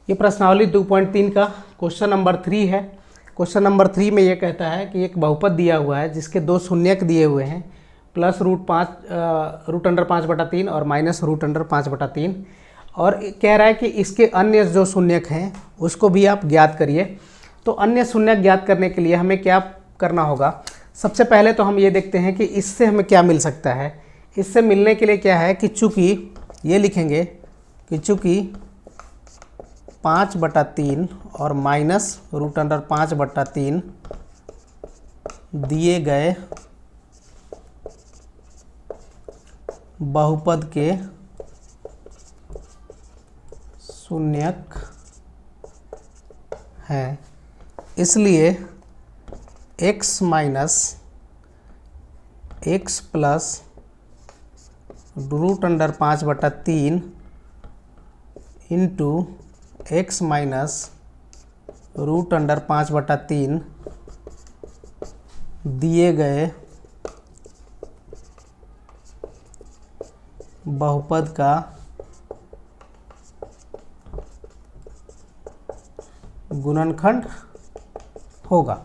ये प्रश्नावली 2.3 का क्वेश्चन नंबर 3 है। क्वेश्चन नंबर 3 में ये कहता है कि एक बहुपद दिया हुआ है जिसके दो शून्यक दिए हुए हैं, प्लस रूट अंडर 5/3 और माइनस रूट अंडर 5/3, और कह रहा है कि इसके अन्य जो शून्यक हैं उसको भी आप ज्ञात करिए। तो अन्य शून्यक ज्ञात करने के लिए हमें क्या करना होगा? सबसे पहले तो हम ये देखते हैं कि इससे हमें क्या मिल सकता है। इससे मिलने के लिए क्या है कि चूँकि ये लिखेंगे कि चूँकि 5/3 और माइनस रूट अंडर 5/3 दिए गए बहुपद के शून्यक हैं, इसलिए x minus x plus root under 5/3 into x minus root under 5/3 दिए गए बहुपद का गुणनखंड होगा।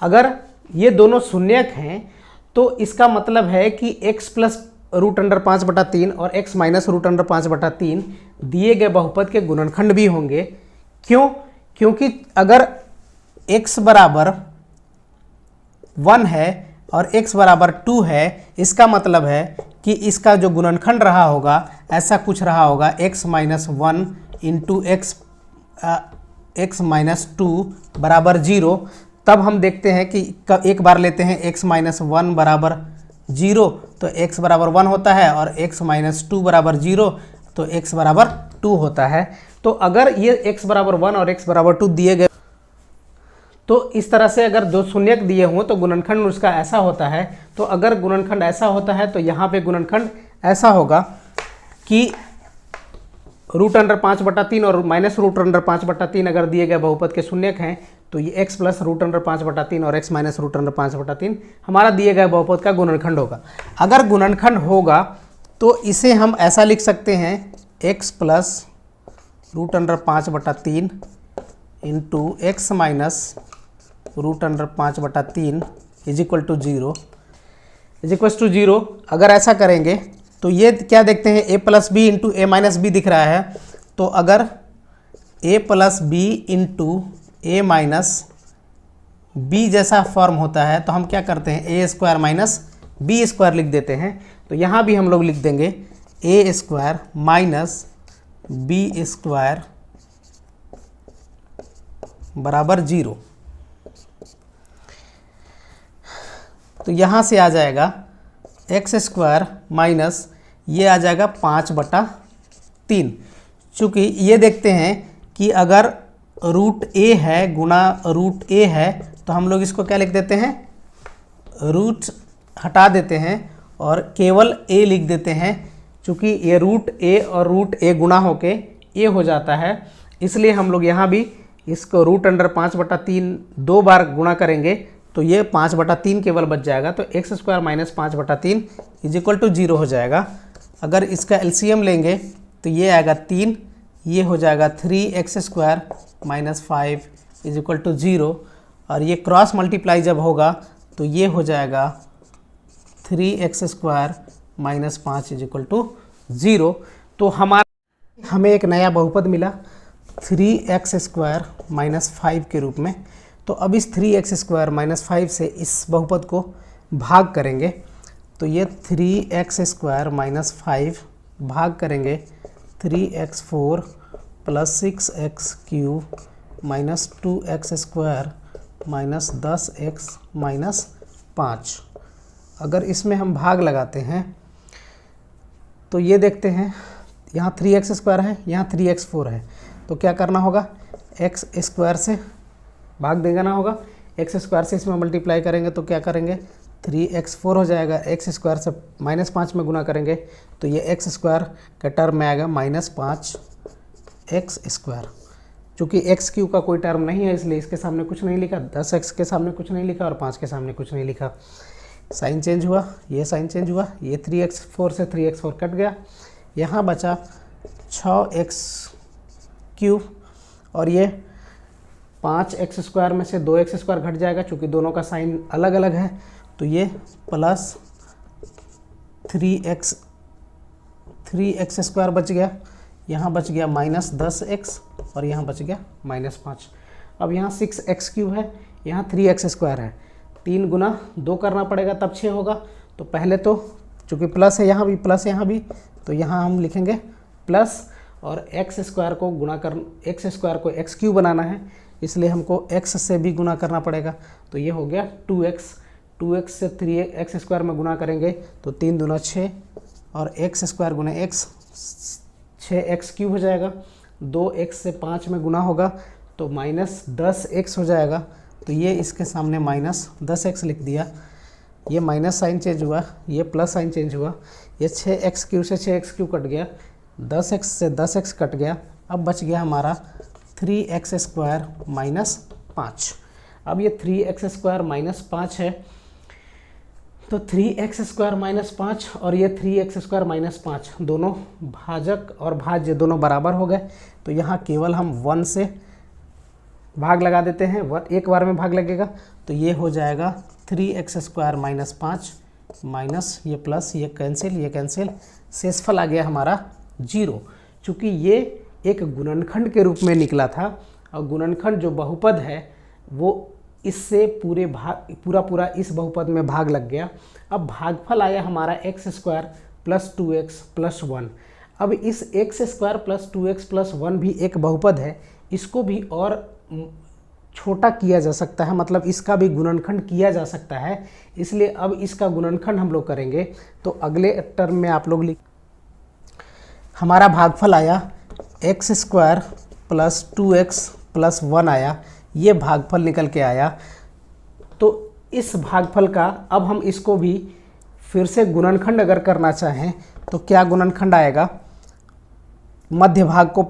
अगर ये दोनों शून्यक हैं तो इसका मतलब है कि x प्लस रूट अंडर 5/3 और x माइनस रूट अंडर 5/3 दिए गए बहुपद के गुणनखंड भी होंगे। क्यों? क्योंकि अगर x बराबर 1 है और x बराबर 2 है, इसका मतलब है कि इसका जो गुणनखंड रहा होगा ऐसा कुछ रहा होगा, x minus 1 into x minus 2 बराबर 0। तब हम देखते हैं कि एक बार लेते हैं x माइनस 1 बराबर 0 तो x बराबर 1 होता है, और x माइनस 2 बराबर 0 तो x बराबर 2 होता है। तो अगर ये x बराबर 1 और x बराबर 2 दिए गए, तो इस तरह से अगर दो शून्यक दिए हों तो गुणनखंड उसका ऐसा होता है। तो अगर गुणनखंड ऐसा होता है तो यहाँ पे गुणनखंड ऐसा होगा कि रूट अंडर 5/3 और माइनस रूट अंडर 5/3 अगर दिए गए बहुपद के शून्यक हैं तो ये x प्लस रूट अंडर 5/3 और x माइनस रूट अंडर 5/3 हमारा दिए गए बहुपद का गुणनखंड होगा। अगर गुणनखंड होगा तो इसे हम ऐसा लिख सकते हैं, x plus root under 5/3 into x minus root under 5/3 is equal to 0 अगर ऐसा करेंगे तो ये क्या देखते हैं, a plus b into a minus b दिख रहा है। तो अगर a plus b into a minus b जैसा फॉर्म होता है तो हम क्या करते हैं, a square minus b square लिख देते हैं। तो यहाँ भी हम लोग लिख देंगे ए स्क्वायर माइनस बी स्क्वायर बराबर 0। तो यहाँ से आ जाएगा एक्स स्क्वायर माइनस ये आ जाएगा 5/3। चूँकि ये देखते हैं कि अगर रूट ए है गुना रूट ए है तो हम लोग इसको क्या लिख देते हैं, रूट हटा देते हैं और केवल ए लिख देते हैं। चूँकि ये रूट ए और रूट ए गुना होके ए हो जाता है, इसलिए हम लोग यहाँ भी इसको रूट अंडर 5/3 2 बार गुणा करेंगे तो ये 5/3 केवल बच जाएगा। तो x square minus 5/3 is equal to 0 हो जाएगा। अगर इसका एलसीएम लेंगे तो ये आएगा 3, ये हो जाएगा 3x square minus 5 is equal to 0, और ये क्रॉस मल्टीप्लाई जब होगा तो ये हो जाएगा 3x square minus 5 is equal to 0। तो हमें एक नया बहुपद मिला 3x स्क्वायर माइनस 5 के रूप में। तो अब इस 3x स्क्वायर माइनस 5 से इस बहुपद को भाग करेंगे तो ये 3x स्क्वायर माइनस 5 भाग करेंगे 3x4 plus 6x³ minus 2x square minus 10x minus 5। अगर इसमें हम भाग लगाते हैं तो ये देखते हैं यहाँ 3x स्क्वायर है, यहाँ 3x4 है, तो क्या करना होगा, x स्क्वायर से भाग देना होगा। एक्स स्क्वायर से इसमें मल्टीप्लाई करेंगे तो क्या करेंगे, 3x4 हो जाएगा। एक्स स्क्वायर से माइनस 5 में गुना करेंगे तो ये एक्स स्क्वायर का टर्म में आएगा माइनस 5x स्क्वायर। चूँकि x³ का कोई टर्म नहीं है इसलिए इसके सामने कुछ नहीं लिखा, 10x के सामने कुछ नहीं लिखा और 5 के सामने कुछ नहीं लिखा। साइन चेंज हुआ, ये साइन चेंज हुआ, ये 3x4 से 3x4 कट गया, यहाँ बचा 6x³ और ये 5x² में से 2x² घट जाएगा, चूँकि दोनों का साइन अलग अलग है, तो ये प्लस 3x² बच गया, यहाँ बच गया -10x और यहाँ बच गया -5। अब यहाँ 6x³ है, यहाँ 3x² है, 3 गुना 2 करना पड़ेगा तब 6 होगा। तो पहले तो चूँकि प्लस है यहाँ भी, प्लस यहाँ भी, तो यहाँ हम लिखेंगे प्लस, और x² को गुणा कर x² को x³ बनाना है, इसलिए हमको x से भी गुना करना पड़ेगा। तो ये हो गया 2x से 3x² में गुना करेंगे तो 3 दूना 6 और x² गुना x 6x³ हो जाएगा। 2x से 5 में गुना होगा तो -10x हो जाएगा। तो ये इसके सामने -10x लिख दिया, ये माइनस साइन चेंज हुआ, ये प्लस साइन चेंज हुआ, ये 6x³ से 6x³ कट गया, 10x से 10x कट गया। अब बच गया हमारा 3x² -5। अब ये 3x² -5 है, तो 3x² -5 और ये 3x² -5 दोनों भाजक और भाज्य दोनों बराबर हो गए। तो यहाँ केवल हम 1 से भाग लगा देते हैं, एक बार में भाग लगेगा, तो ये हो जाएगा 3x² -5 माइनस ये प्लस, ये कैंसिल, शेषफल आ गया हमारा 0। चूँकि ये एक गुणनखंड के रूप में निकला था और गुणनखंड जो बहुपद है वो इससे पूरा इस बहुपद में भाग लग गया। अब भागफल आया हमारा x² + 2x + 1। अब इस x² + 2x + 1 भी एक बहुपद है, इसको भी और छोटा किया जा सकता है, मतलब इसका भी गुणनखंड किया जा सकता है। इसलिए अब इसका गुणनखंड हम लोग करेंगे। तो अगले टर्म में आप लोग हमारा भागफल आया x² + 2x + 1 आया, ये भागफल निकल के आया। तो इस भागफल का अब हम इसको भी फिर से गुणनखंड अगर करना चाहें तो क्या गुणनखंड आएगा, मध्य भाग को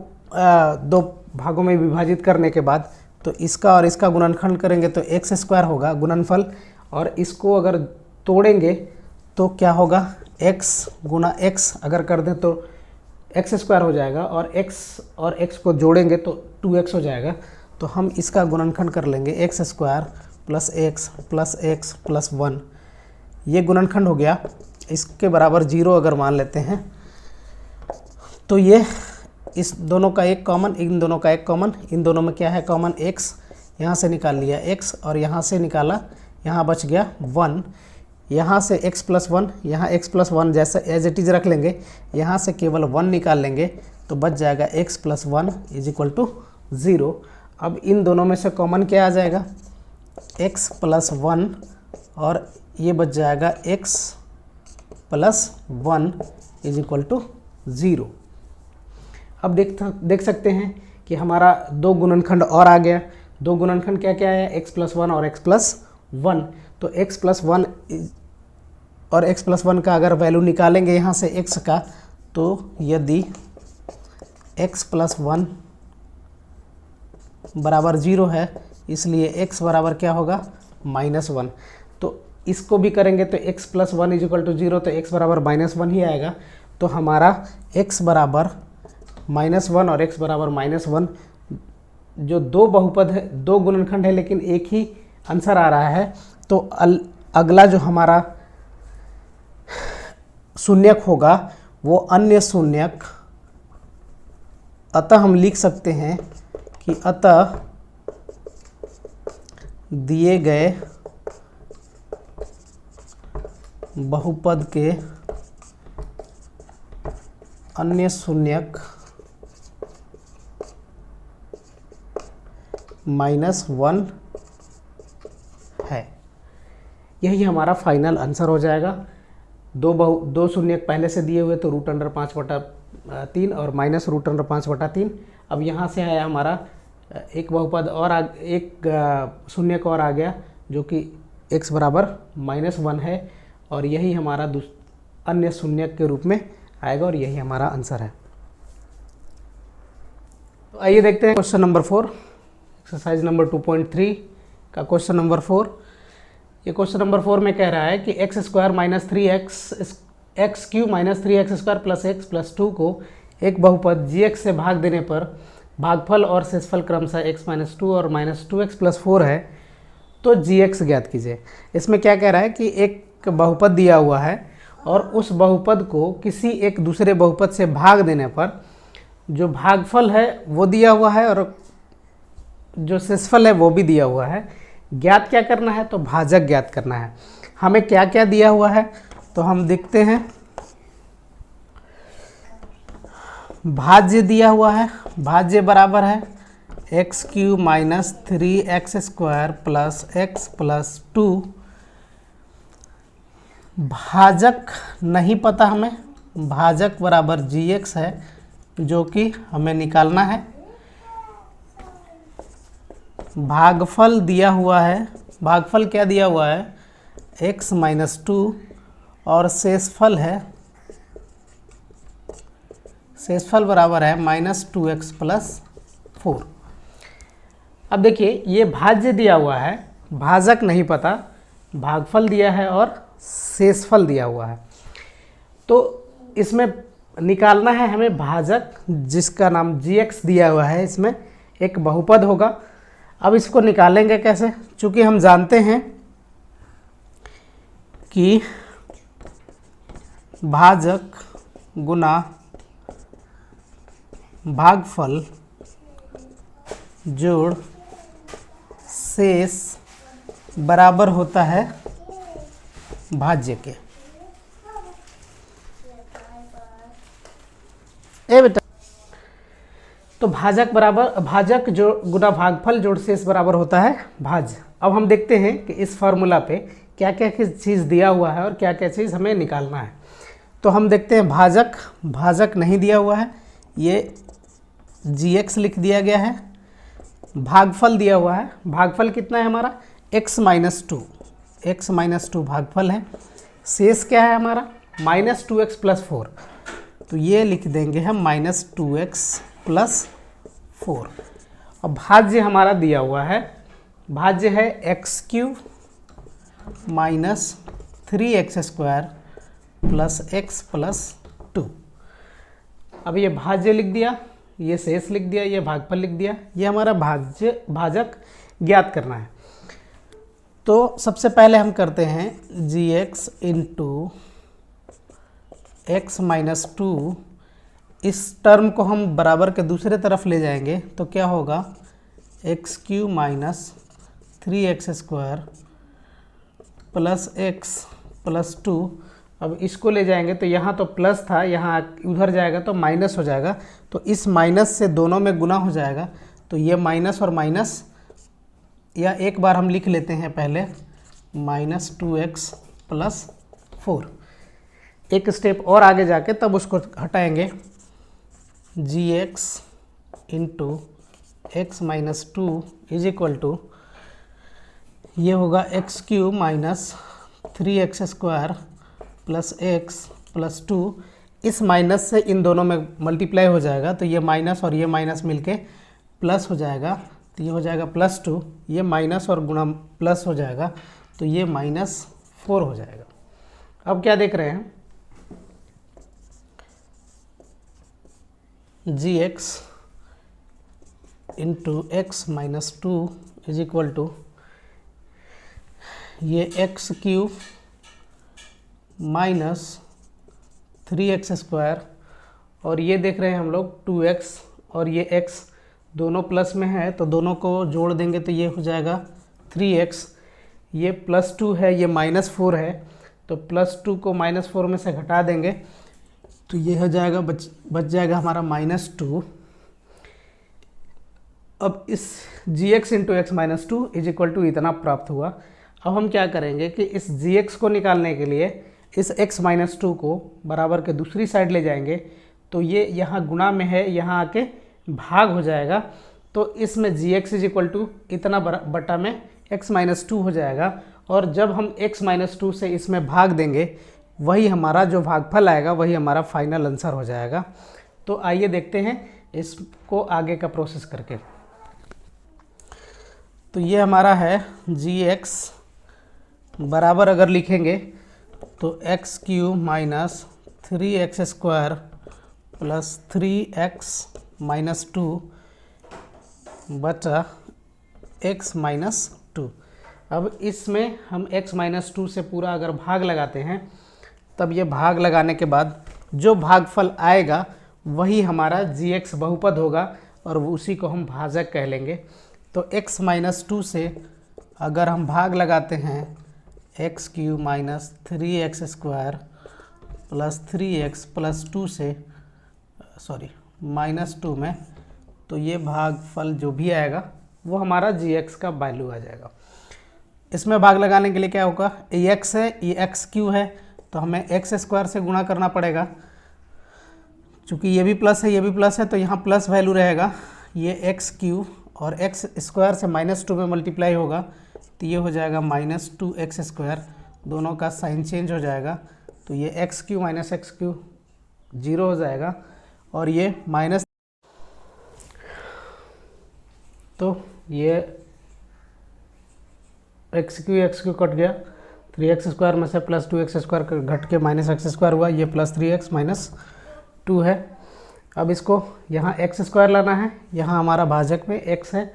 2 भागों में विभाजित करने के बाद, तो इसका और इसका गुणनखंड करेंगे तो x² होगा गुणनफल, और इसको अगर तोड़ेंगे तो क्या होगा, x गुना x अगर कर दें तो x² हो जाएगा, और x को जोड़ेंगे तो 2x हो जाएगा। तो हम इसका गुणनखंड कर लेंगे x² + x + x + 1, ये गुणनखंड हो गया। इसके बराबर 0 अगर मान लेते हैं तो ये इस दोनों का एक कॉमन, इन दोनों का एक कॉमन, इन दोनों में क्या है कॉमन, x, यहाँ से निकाल लिया x और यहाँ से निकाला, यहाँ बच गया 1, यहाँ से x + 1, यहाँ x + 1 जैसा एज इट इज़ रख लेंगे, यहाँ से केवल 1 निकाल लेंगे तो बच जाएगा x + 1 = 0। अब इन दोनों में से कॉमन क्या आ जाएगा, x + 1 और ये बच जाएगा x + 1 = 0। अब देख सकते हैं कि हमारा 2 गुणनखंड और आ गया। 2 गुणनखंड क्या क्या है, x + 1 और x + 1। तो x + 1 और x + 1 का अगर वैल्यू निकालेंगे यहाँ से x का, तो यदि x + 1 बराबर 0 है, इसलिए x बराबर क्या होगा, -1। तो इसको भी करेंगे तो x + 1 = 0, तो x बराबर -1 ही आएगा। तो हमारा x बराबर -1 और x बराबर -1 जो 2 बहुपद है, 2 गुणनखंड है, लेकिन एक ही आंसर आ रहा है। तो अगला जो हमारा शून्यक होगा वो अन्य शून्यक, अतः हम लिख सकते हैं कि अतः दिए गए बहुपद के अन्य शून्यक -1 है। यही हमारा फाइनल आंसर हो जाएगा। 2 शून्यक पहले से दिए हुए तो √5/3 और -√5/3। अब यहाँ से आया हमारा एक बहुपद और एक शून्यक और आ गया जो कि x बराबर -1 है, और यही हमारा अन्य शून्यक के रूप में आएगा और यही हमारा आंसर है। तो आइए देखते हैं क्वेश्चन नंबर 4, एक्सरसाइज नंबर 2.3 का क्वेश्चन नंबर 4। ये क्वेश्चन नंबर 4 में कह रहा है कि x² - 3x³ - 3x² + x + 2 को एक बहुपद gx से भाग देने पर भागफल और शेषफल क्रमशः x माइनस टू और minus two x plus four है, तो gx ज्ञात कीजिए। इसमें क्या कह रहा है कि एक बहुपद दिया हुआ है और उस बहुपद को किसी एक दूसरे बहुपद से भाग देने पर जो भागफल है वो दिया हुआ है और जो शेषफल है वो भी दिया हुआ है। ज्ञात क्या करना है, तो भाजक ज्ञात करना है। हमें क्या क्या दिया हुआ है तो हम देखते हैं। भाज्य दिया हुआ है, भाज्य बराबर है x cube minus three x square plus x plus to. भाजक नहीं पता हमें, भाजक बराबर जी एक्स है जो कि हमें निकालना है। भागफल दिया हुआ है, भागफल क्या दिया हुआ है x माइनस टू और शेषफल है, शेषफल बराबर है minus two x plus four. अब देखिए ये भाज्य दिया हुआ है, भाजक नहीं पता, भागफल दिया है और शेषफल दिया हुआ है, तो इसमें निकालना है हमें भाजक जिसका नाम gx दिया हुआ है। इसमें एक बहुपद होगा। अब इसको निकालेंगे कैसे, चूँकि हम जानते हैं कि भाजक गुना भागफल जोड़ शेष बराबर होता है भाज्य के। बेटा तो भाजक बराबर भाजक जो गुना भागफल जोड़ शेष बराबर होता है भाज्य। अब हम देखते हैं कि इस फार्मूला पे क्या क्या चीज़ दिया हुआ है और क्या क्या चीज़ हमें निकालना है। तो हम देखते हैं भाजक नहीं दिया हुआ है, ये gx लिख दिया गया है। भागफल दिया हुआ है, भागफल कितना है हमारा x माइनस टू भागफल है। शेष क्या है हमारा minus two x plus four, तो ये लिख देंगे हम minus two x plus four. और भाज्य हमारा दिया हुआ है, भाज्य है x cube minus three x square plus x plus to. अब ये भाज्य लिख दिया, ये शेष लिख दिया, ये भागफल लिख दिया, ये हमारा भाजक ज्ञात करना है। तो सबसे पहले हम करते हैं gx into x minus to. इस टर्म को हम बराबर के दूसरे तरफ ले जाएंगे तो क्या होगा x cube minus three x square plus x plus to. अब इसको ले जाएंगे तो यहाँ तो प्लस था, यहाँ उधर जाएगा तो माइनस हो जाएगा, तो इस माइनस से दोनों में गुना हो जाएगा। तो ये माइनस और माइनस, या एक बार हम लिख लेते हैं पहले minus two x plus four. एक स्टेप और आगे जाके तब उसको हटाएंगे। gx into x minus two is equal to ये होगा x cube minus three x square plus x plus two. इस माइनस से इन दोनों में मल्टीप्लाई हो जाएगा तो ये माइनस और ये माइनस मिलके प्लस हो जाएगा, तो ये हो जाएगा प्लस टू। ये माइनस और गुणा प्लस हो जाएगा तो ये माइनस फोर हो जाएगा। अब क्या देख रहे हैं gx into x minus two is equal to ये x cube minus three x square और ये देख रहे हैं हम लोग टू एक्स और ये x दोनों प्लस में है तो दोनों को जोड़ देंगे तो ये हो जाएगा थ्री एक्स। ये प्लस टू है, ये माइनस फोर है, तो प्लस टू को माइनस फोर में से घटा देंगे तो ये हो जाएगा बच जाएगा हमारा माइनस टू। अब इस gx into x minus two is equal to इतना प्राप्त हुआ। अब हम क्या करेंगे कि इस gx को निकालने के लिए इस x माइनस टू को बराबर के दूसरी साइड ले जाएंगे तो ये यहाँ गुणा में है, यहाँ आके भाग हो जाएगा। तो इसमें gx इज इक्वल टू इतना बटा में x माइनस टू हो जाएगा। और जब हम x माइनस टू से इसमें भाग देंगे वही हमारा जो भागफल आएगा वही हमारा फाइनल आंसर हो जाएगा। तो आइए देखते हैं इसको आगे का प्रोसेस करके। तो ये हमारा है gx बराबर अगर लिखेंगे तो x cube minus three x square plus three x minus to. बटा x माइनस 2। अब इसमें हम x माइनस 2 से पूरा अगर भाग लगाते हैं, तब ये भाग लगाने के बाद जो भागफल आएगा वही हमारा gx बहुपद होगा और उसी को हम भाजक कह लेंगे। तो x माइनस 2 से अगर हम भाग लगाते हैं x Q minus 3x square plus 3x plus 2 से -2 में, तो ये भागफल जो भी आएगा वो हमारा gx का वैल्यू आ जाएगा। इसमें भाग लगाने के लिए क्या होगा, ये x है, ये एक्स क्यू है, तो हमें एक्स स्क्वायर से गुणा करना पड़ेगा। चूँकि ये भी प्लस है, ये भी प्लस है, तो यहाँ प्लस वैल्यू रहेगा। ये एक्स क्यू और एक्स स्क्वायर से -2 में मल्टीप्लाई होगा, तो ये हो जाएगा -2x स्क्वायर। दोनों का साइन चेंज हो जाएगा, तो ये x Q minus x Q 0 हो जाएगा और ये माइनस, तो ये एक्स क्यू कट गया, 3x स्क्वायर में से प्लस 2x स्क्वायर घट के -x स्क्वायर हुआ, ये प्लस 3x माइनस 2 है। अब इसको यहाँ x स्क्वायर लाना है, यहाँ हमारा भाजक में x है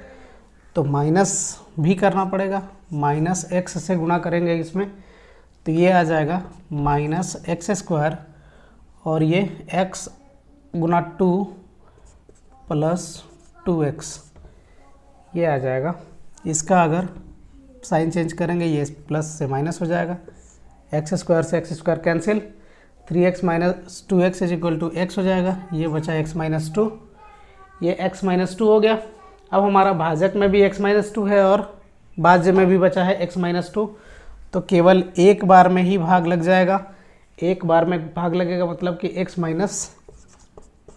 तो माइनस भी करना पड़ेगा, -x से गुणा करेंगे इसमें, तो ये आ जाएगा -x स्क्वायर और ये x गुना 2 प्लस 2x, ये आ जाएगा। इसका अगर साइन चेंज करेंगे ये प्लस से माइनस हो जाएगा, एक्स स्क्वायर से x square cancel, 3x minus 2x is equal to x हो जाएगा, ये बचा x माइनस 2, ये x माइनस 2 हो गया। अब हमारा भाजक में भी x माइनस 2 है और भाज्य में भी बचा है x माइनस 2, तो केवल एक बार में ही भाग लग जाएगा। एक बार में भाग लगेगा मतलब कि x माइनस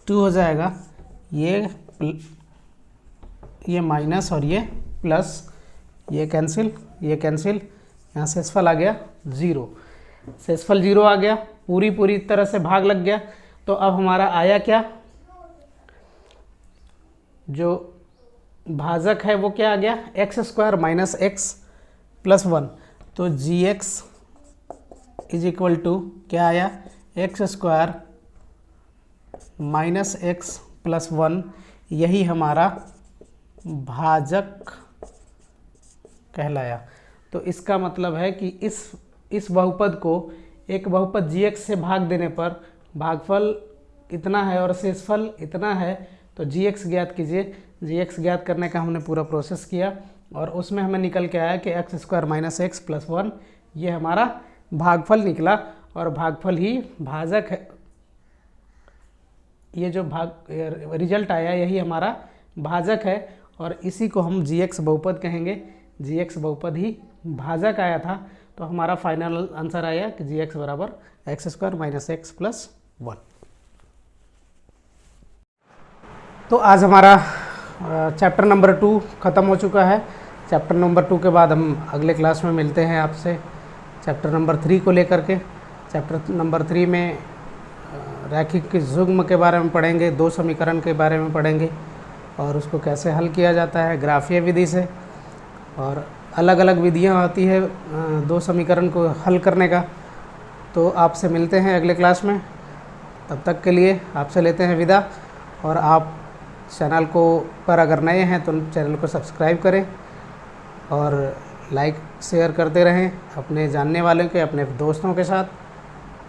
2 हो जाएगा, ये माइनस और ये प्लस, ये कैंसिल, ये कैंसिल, यहाँ शेषफल आ गया 0, शेषफल 0 आ गया, पूरी तरह से भाग लग गया। तो अब हमारा आया क्या, जो भाजक है वो क्या आ गया, x square minus x plus 1, तो जी एक्स इज इक्वल टू क्या आया, x square minus x plus 1, यही हमारा भाजक कहलाया। तो इसका मतलब है कि इस बहुपद को एक बहुपद gx से भाग देने पर भागफल इतना है और शेषफल इतना है, तो gx ज्ञात कीजिए। gx ज्ञात करने का हमने पूरा प्रोसेस किया और उसमें हमें निकल के आया कि x square minus x plus 1, ये हमारा भागफल निकला और भागफल ही भाजक है। ये जो रिजल्ट आया यही हमारा भाजक है और इसी को हम gx बहुपद कहेंगे। gx बहुपद ही भाजक आया था, तो हमारा फाइनल आंसर आया कि gx बराबर x square minus x plus 1। तो आज हमारा चैप्टर नंबर 2 ख़त्म हो चुका है। चैप्टर नंबर 2 के बाद हम अगले क्लास में मिलते हैं आपसे चैप्टर नंबर 3 को लेकर के। चैप्टर नंबर 3 में रैखिक युग्म के बारे में पढ़ेंगे, 2 समीकरण के बारे में पढ़ेंगे और उसको कैसे हल किया जाता है ग्राफीय विधि से, और अलग अलग विधियाँ होती है 2 समीकरण को हल करने का। तो आपसे मिलते हैं अगले क्लास में, तब तक के लिए आपसे लेते हैं विदा। और आप चैनल को पर अगर नए हैं तो चैनल को सब्सक्राइब करें और लाइक शेयर करते रहें अपने जानने वालों के, अपने दोस्तों के साथ,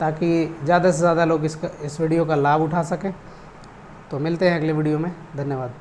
ताकि ज़्यादा से ज़्यादा लोग इस वीडियो का लाभ उठा सकें। तो मिलते हैं अगले वीडियो में, धन्यवाद।